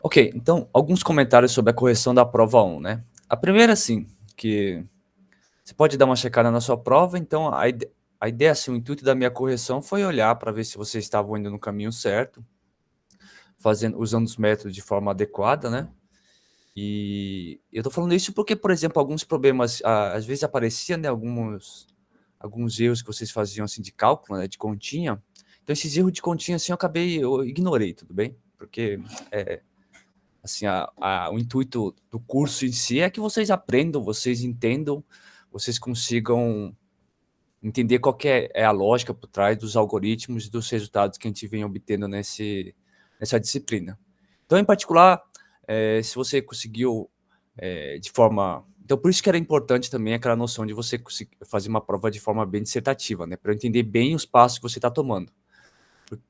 Ok, então, alguns comentários sobre a correção da prova 1, né? A primeira, assim, que você pode dar uma checada na sua prova, então a ideia, assim, o intuito da minha correção foi olhar para ver se vocês estavam indo no caminho certo, usando os métodos de forma adequada, né? E eu tô falando isso porque, por exemplo, alguns problemas, às vezes apareciam, né, alguns erros que vocês faziam, assim, de cálculo, né, de continha. Então esses erros de continha, assim, eu ignorei, tudo bem? Porque, assim, o intuito do curso em si é que vocês aprendam, vocês entendam, vocês consigam entender qual que é a lógica por trás dos algoritmos e dos resultados que a gente vem obtendo nessa disciplina. Então, em particular, se você conseguiu de forma... Então, por isso que era importante também aquela noção de você fazer uma prova de forma bem dissertativa, né? Para eu entender bem os passos que você está tomando.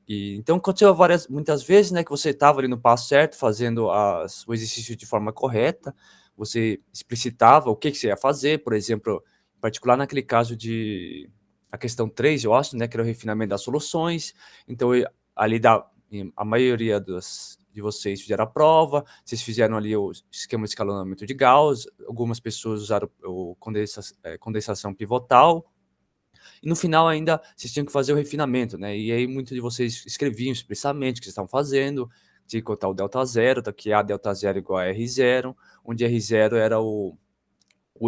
Então, aconteceu muitas vezes, né, que você estava ali no passo certo, fazendo o exercício de forma correta, você explicitava o que que você ia fazer, por exemplo, em particular naquele caso a questão 3, eu acho, né, que era o refinamento das soluções. Então, ali a maioria de vocês fizeram a prova, vocês fizeram ali o esquema de escalonamento de Gauss, algumas pessoas usaram condensação pivotal, e no final ainda vocês tinham que fazer o refinamento, né? E aí muitos de vocês escreviam expressamente o que vocês estavam fazendo, de contar o delta zero, que A delta zero igual a R zero, onde R zero era o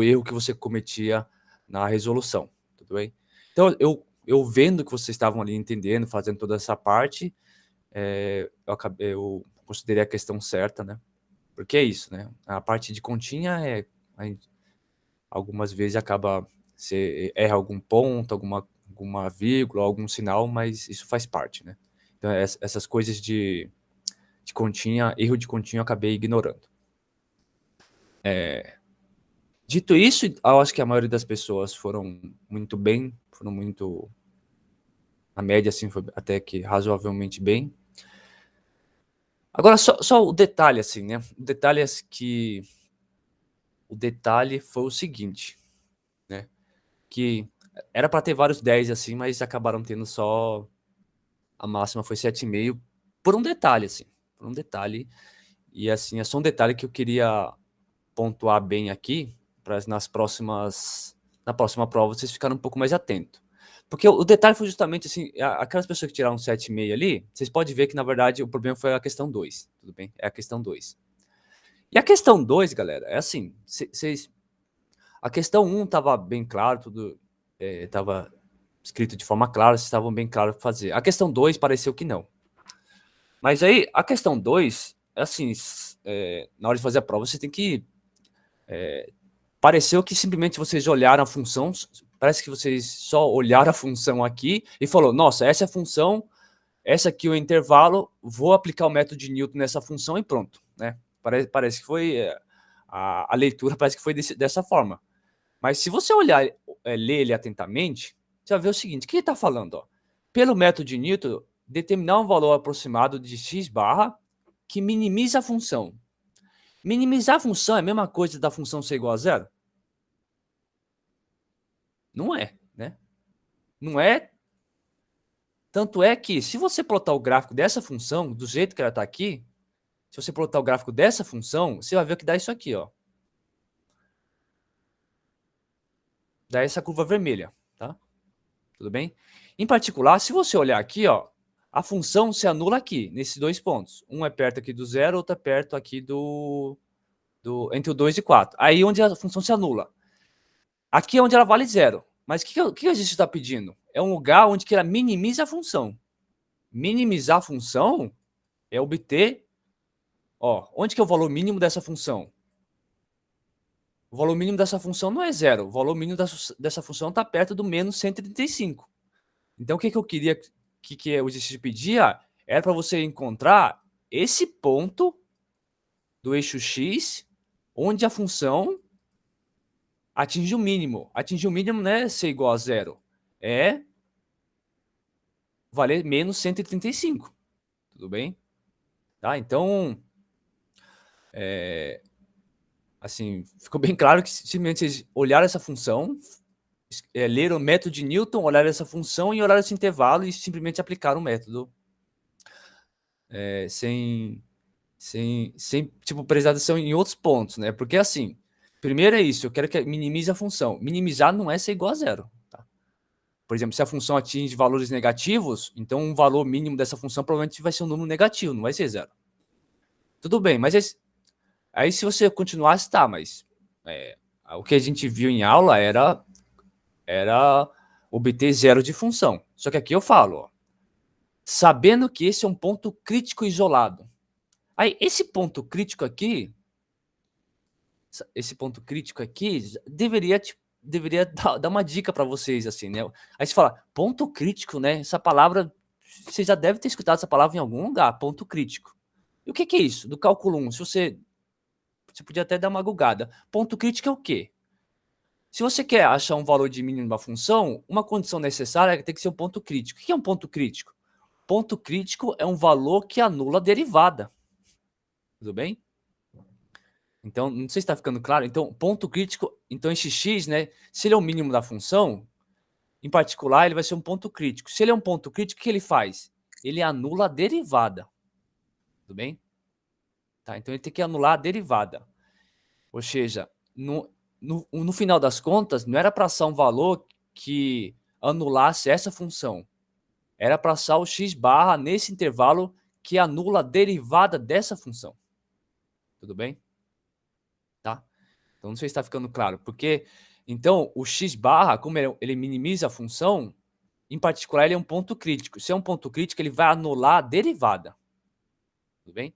erro que você cometia na resolução, tudo bem? Então eu vendo que vocês estavam ali entendendo, fazendo toda essa parte, eu considerei a questão certa, né? Porque é isso, né? A parte de continha algumas vezes acaba, você erra algum ponto, alguma vírgula, algum sinal, mas isso faz parte, né? Então, essas coisas de continha, erro de continha, eu acabei ignorando. Dito isso, eu acho que a maioria das pessoas foram muito bem, a média, assim, foi até que razoavelmente bem. Agora, só o detalhe, assim, né? O detalhe foi o seguinte, né? Que era para ter vários 10 assim, mas acabaram tendo só... A máxima foi 7,5 por um detalhe, assim, por um detalhe. E, assim, é só um detalhe que eu queria pontuar bem aqui, para na próxima prova vocês ficarem um pouco mais atentos. Porque o detalhe foi justamente, assim, aquelas pessoas que tiraram 7,5 ali, vocês podem ver que, na verdade, o problema foi a questão 2, tudo bem? É a questão 2. E a questão 2, galera, é assim, a questão 1 estava bem claro, tudo estava escrito de forma clara, vocês estavam bem claro o que fazer. A questão 2 pareceu que não. Mas aí, a questão 2, assim, na hora de fazer a prova, você tem que... pareceu que simplesmente vocês olharam a função, parece que vocês só olharam a função aqui e falou, nossa, essa é a função, essa aqui é o intervalo, vou aplicar o método de Newton nessa função e pronto, né? Parece que foi... a leitura parece que foi dessa forma. Mas se você olhar, ler ele atentamente, você vai ver o seguinte, o que ele está falando? Ó? Pelo método de Newton, determinar um valor aproximado de x barra que minimiza a função. Minimizar a função é a mesma coisa da função ser igual a zero? Não é, né? Não é. Tanto é que, se você plotar o gráfico dessa função, do jeito que ela está aqui, se você plotar o gráfico dessa função, você vai ver que dá isso aqui, ó. Dá essa curva vermelha, tá? Tudo bem? Em particular, se você olhar aqui, ó, a função se anula aqui, nesses dois pontos. Um é perto aqui do zero, outro é perto aqui entre o 2 e 4. Aí onde a função se anula. Aqui é onde ela vale zero. Mas o que a gente está pedindo? É um lugar onde que ela minimiza a função. Minimizar a função é obter... Ó, onde que é o valor mínimo dessa função? O valor mínimo dessa função não é zero. O valor mínimo dessa função está perto do menos 135. Então, o que eu queria que o exercício pedia era para você encontrar esse ponto do eixo x, onde a função atinge o mínimo. Atingir o mínimo não é ser igual a zero, é valer menos 135. Tudo bem? Tá? Então, assim, ficou bem claro que simplesmente vocês olharam essa função, leram o método de Newton, olharam essa função e olharam esse intervalo e simplesmente aplicaram o método sem sem tipo, prestar atenção em outros pontos, né? Porque assim, primeiro é isso, eu quero que minimize a função. Minimizar não é ser igual a zero, tá? Por exemplo, se a função atinge valores negativos, então um valor mínimo dessa função provavelmente vai ser um número negativo, não vai ser zero. Tudo bem, mas aí se você continuasse, tá, mas o que a gente viu em aula era obter zero de função. Só que aqui eu falo, ó, sabendo que esse é um ponto crítico isolado. Aí, esse ponto crítico aqui deveria dar uma dica para vocês, assim, né? Aí você fala, ponto crítico, né? Essa palavra, você já deve ter escutado essa palavra em algum lugar, ponto crítico. E o que é isso? Do cálculo 1, você podia até dar uma gugada. Ponto crítico é o quê? Se você quer achar um valor de mínimo da função, uma condição necessária é que tem que ser um ponto crítico. O que é um ponto crítico? Ponto crítico é um valor que anula a derivada. Tudo bem? Então, não sei se está ficando claro. Então, ponto crítico, então esse x, né, se ele é o mínimo da função, em particular, ele vai ser um ponto crítico. Se ele é um ponto crítico, o que ele faz? Ele anula a derivada. Tudo bem? Tá, então, ele tem que anular a derivada. Ou seja, no final das contas, não era para achar um valor que anulasse essa função. Era para achar o x barra nesse intervalo que anula a derivada dessa função. Tudo bem? Tá? Então, não sei se está ficando claro. Porque, então, o x barra, como ele minimiza a função, em particular, ele é um ponto crítico. Se é um ponto crítico, ele vai anular a derivada. Tudo bem?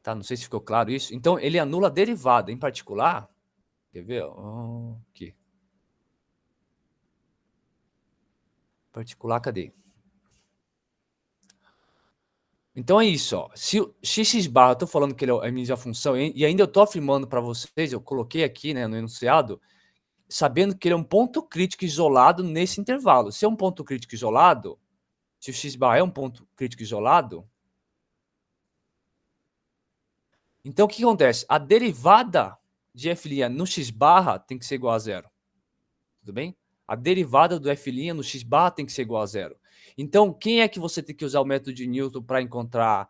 Tá? Não sei se ficou claro isso. Então, ele anula a derivada. Em particular, quer ver? Aqui. Particular, cadê? Então é isso, ó. Se o x barra, eu tô falando que ele é a minha função, e ainda eu tô afirmando para vocês, eu coloquei aqui, né, no enunciado, sabendo que ele é um ponto crítico isolado nesse intervalo. Se é um ponto crítico isolado, se o x barra é um ponto crítico isolado, então o que acontece? A derivada de f' no x barra tem que ser igual a zero. Tudo bem? A derivada do f' no x barra tem que ser igual a zero. Então, quem é que você tem que usar o método de Newton para encontrar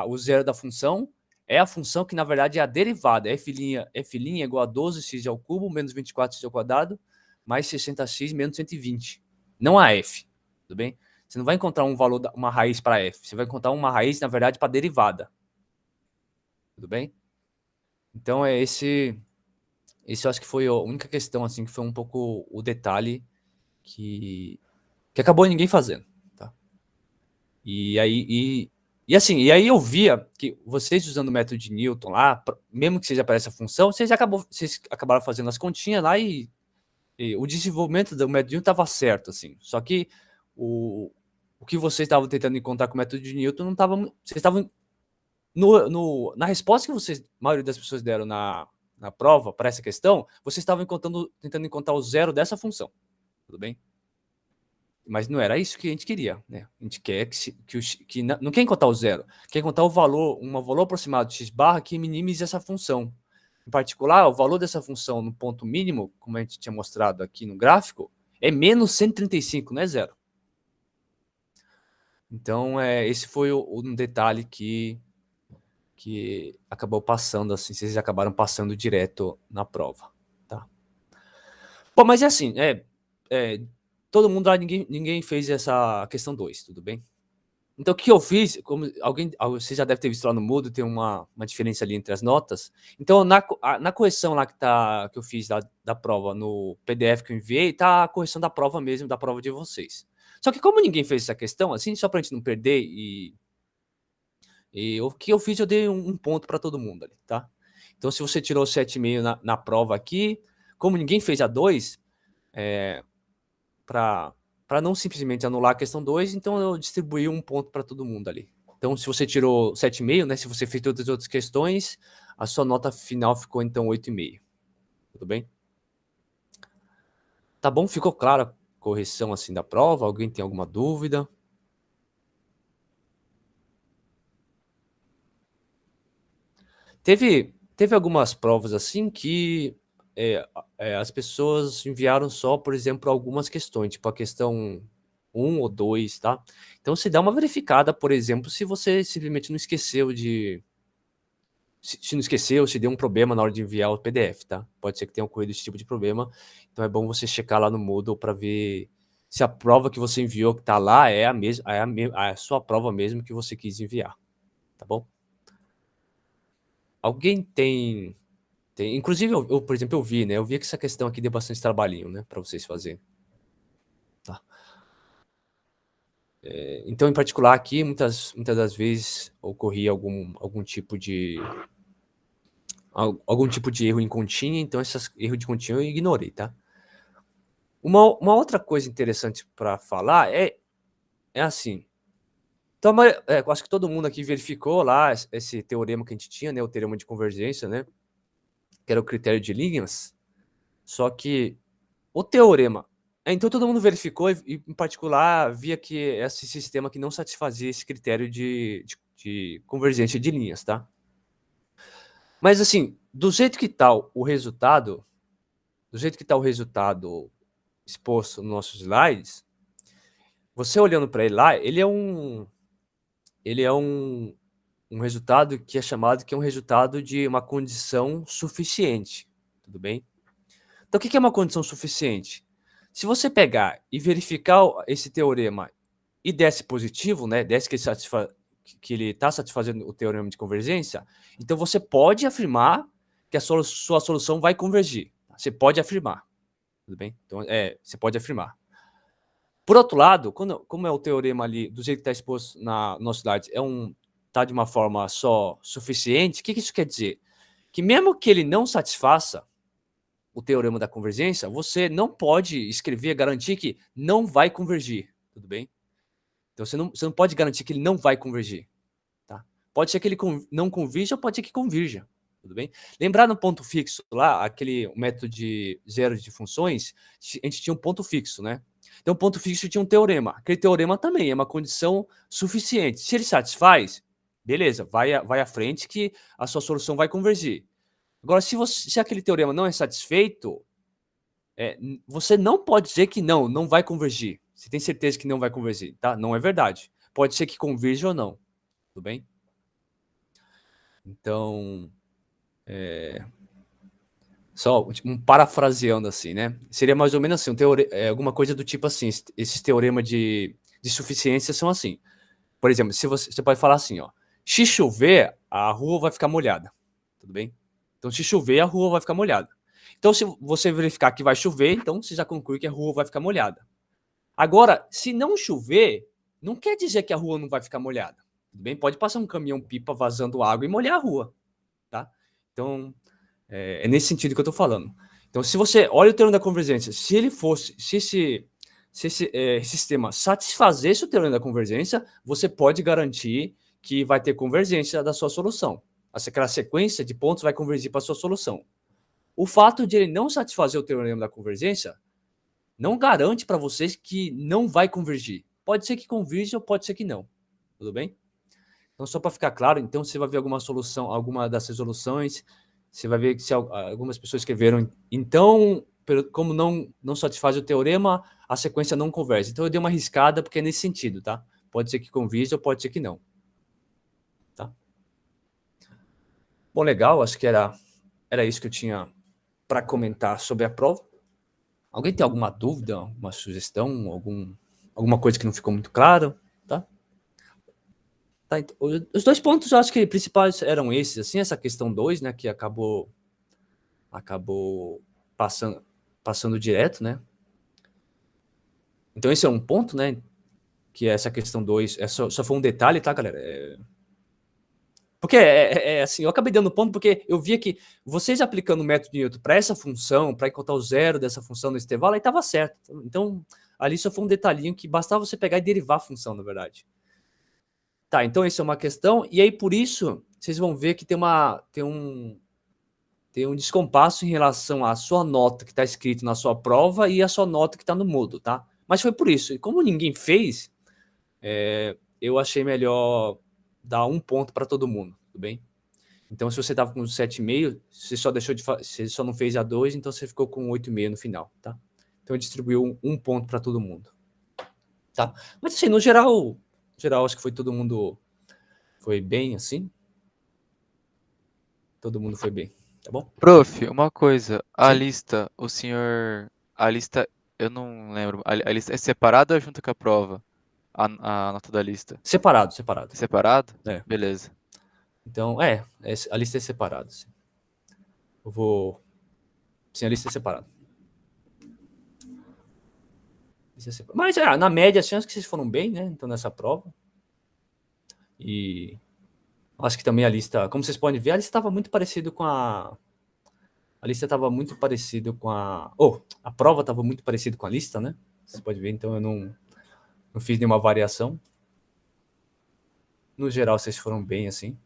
o zero da função? É a função que, na verdade, é a derivada. F' é igual a 12x ao cubo menos 24x ao quadrado mais 60x menos 120. Não a f. Tudo bem? Você não vai encontrar um valor, uma raiz para f. Você vai encontrar uma raiz, na verdade, para a derivada. Tudo bem? Então, esse eu acho que foi a única questão, assim, que foi um pouco o detalhe que acabou ninguém fazendo, tá? E aí eu via que vocês usando o método de Newton lá, mesmo que seja para essa função, vocês acabaram fazendo as continhas lá e o desenvolvimento do método de Newton estava certo, assim. Só que o que vocês estavam tentando encontrar com o método de Newton não estava, vocês estavam na resposta que a maioria das pessoas deram na prova para essa questão, vocês estavam tentando encontrar o zero dessa função, tudo bem? Mas não era isso que a gente queria, né? A gente quer que não quer encontrar o zero, quer encontrar um valor aproximado de x barra que minimize essa função. Em particular, o valor dessa função no ponto mínimo, como a gente tinha mostrado aqui no gráfico, é menos 135, não é zero. Então, esse foi um detalhe que acabou passando, assim, vocês acabaram passando direto na prova, tá? Bom, mas é assim, todo mundo lá, ninguém fez essa questão 2, tudo bem? Então, o que eu fiz, como você já deve ter visto lá no Moodle, tem uma diferença ali entre as notas. Então, na correção lá que eu fiz da prova, no PDF que eu enviei, tá a correção da prova mesmo, da prova de vocês. Só que como ninguém fez essa questão, assim, só pra gente não perder, e o que eu fiz, eu dei um ponto para todo mundo ali, tá? Então, se você tirou 7,5 na prova aqui, como ninguém fez a 2, para não simplesmente anular a questão 2, então eu distribuí um ponto para todo mundo ali. Então, se você tirou 7,5, né? Se você fez todas as outras questões, a sua nota final ficou então 8,5. Tudo bem? Tá bom? Ficou clara a correção assim da prova? Alguém tem alguma dúvida? Teve algumas provas assim que as pessoas enviaram só, por exemplo, algumas questões, tipo a questão um ou dois, tá? Então você dá uma verificada, por exemplo, se você simplesmente não esqueceu de... Se não esqueceu, se deu um problema na hora de enviar o PDF, tá? Pode ser que tenha ocorrido esse tipo de problema, então é bom você checar lá no Moodle para ver se a prova que você enviou que tá lá é a mesma, a sua prova mesmo que você quis enviar, tá bom? Alguém tem... inclusive, por exemplo, eu vi, né? Eu vi que essa questão aqui deu bastante trabalhinho, né? Para vocês fazerem. Tá. Então, em particular, aqui, muitas das vezes ocorria algum tipo de erro em continha, então esses erros de continha eu ignorei, tá? Uma outra coisa interessante para falar é assim. Então, eu acho que todo mundo aqui verificou lá esse teorema que a gente tinha, né? O teorema de convergência, né? Que era o critério de Liggins. Só que o teorema... Então todo mundo verificou e em particular, via que esse sistema que não satisfazia esse critério de convergência de linhas, tá? Mas assim, do jeito que tá o resultado, exposto nos nossos slides, você olhando para ele lá, ele é um resultado que é chamado que é um resultado de uma condição suficiente, tudo bem? Então o que é uma condição suficiente? Se você pegar e verificar esse teorema e desse positivo, né, desse que ele está satisfazendo o teorema de convergência, então você pode afirmar que a sua solução vai convergir. Você pode afirmar, tudo bem? Então, você pode afirmar. Por outro lado, como é o teorema ali, do jeito que está exposto no nosso slide, tá de uma forma só suficiente, o que isso quer dizer? Que mesmo que ele não satisfaça o teorema da convergência, você não pode escrever, garantir que não vai convergir, tudo bem? Então você não pode garantir que ele não vai convergir, tá? Pode ser que ele não convirja ou pode ser que convirja, tudo bem? Lembrar no ponto fixo lá, aquele método de zero de funções, a gente tinha um ponto fixo, né? Então o ponto fixo tinha um teorema. Aquele teorema também é uma condição suficiente. Se ele satisfaz, beleza, vai à frente que a sua solução vai convergir. Agora, se aquele teorema não é satisfeito, você não pode dizer que não vai convergir. Você tem certeza que não vai convergir, tá? Não é verdade. Pode ser que convirja ou não, tudo bem? Então, só parafraseando assim, né? Seria mais ou menos assim, alguma coisa do tipo assim, esses teoremas de suficiência são assim. Por exemplo, se você pode falar assim, ó, se chover, a rua vai ficar molhada, tudo bem? Então, se chover, a rua vai ficar molhada. Então, se você verificar que vai chover, então você já conclui que a rua vai ficar molhada. Agora, se não chover, não quer dizer que a rua não vai ficar molhada. Tudo bem? Pode passar um caminhão-pipa vazando água e molhar a rua, tá? Então, é nesse sentido que eu estou falando. Então, se você olha o teorema da convergência, se esse sistema satisfazesse o teorema da convergência, você pode garantir que vai ter convergência da sua solução. Aquela sequência de pontos vai convergir para a sua solução. O fato de ele não satisfazer o teorema da convergência não garante para vocês que não vai convergir. Pode ser que convirja ou pode ser que não. Tudo bem? Então, só para ficar claro, então você vai ver alguma das resoluções, você vai ver que se algumas pessoas escreveram, então, como não satisfaz o teorema, a sequência não converge. Então, eu dei uma arriscada porque é nesse sentido, tá? Pode ser que convirja ou pode ser que não. Tá? Bom, legal, acho que era isso que eu tinha para comentar sobre a prova. Alguém tem alguma dúvida, alguma sugestão, alguma coisa que não ficou muito claro, tá? Tá, então, os dois pontos eu acho que principais eram esses, assim, essa questão 2, né, que acabou passando direto, né? Então esse é um ponto, né, que essa questão 2 só foi um detalhe, tá, galera? Porque assim, eu acabei dando ponto porque eu via que vocês aplicando o método de Newton para essa função, para encontrar o zero dessa função no intervalo, aí estava certo. Então, ali só foi um detalhinho que bastava você pegar e derivar a função, na verdade. Tá, então essa é uma questão, e aí por isso, vocês vão ver que tem um descompasso em relação à sua nota que está escrito na sua prova e a sua nota que está no Moodle, tá? Mas foi por isso. E como ninguém fez, eu achei melhor dar um ponto para todo mundo, tudo bem? Então, se você estava com 7,5, você só não fez a 2, então você ficou com 8,5 no final, tá? Então, distribuiu um ponto para todo mundo. Tá? Mas assim, no geral, acho que foi todo mundo foi bem, assim. Todo mundo foi bem, tá bom? Prof, uma coisa, a Sim? lista, o senhor, a lista, eu não lembro, a lista é separada ou é junto com a prova? A nota da lista? Separado, separado. É separado? É. Beleza. Então, a lista é separada. Sim. Eu vou. Sim, a lista é separada. Mas na média, assim, acho que vocês foram bem, né? Então, nessa prova. E acho que também a lista, como vocês podem ver, a lista estava muito parecido com a. A lista estava muito parecido com a. A prova estava muito parecido com a lista, né? Você pode ver, então eu não fiz nenhuma variação. No geral, vocês foram bem, assim.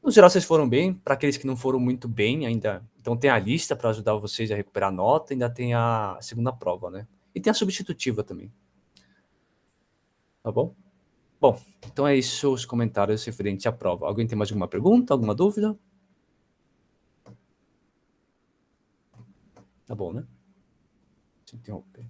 No geral, vocês foram bem. Para aqueles que não foram muito bem ainda. Então, tem a lista para ajudar vocês a recuperar a nota. Ainda tem a segunda prova, né? E tem a substitutiva também. Tá bom? Bom, então é isso os comentários referentes à prova. Alguém tem mais alguma pergunta, alguma dúvida? Tá bom, né? Deixa eu interromper.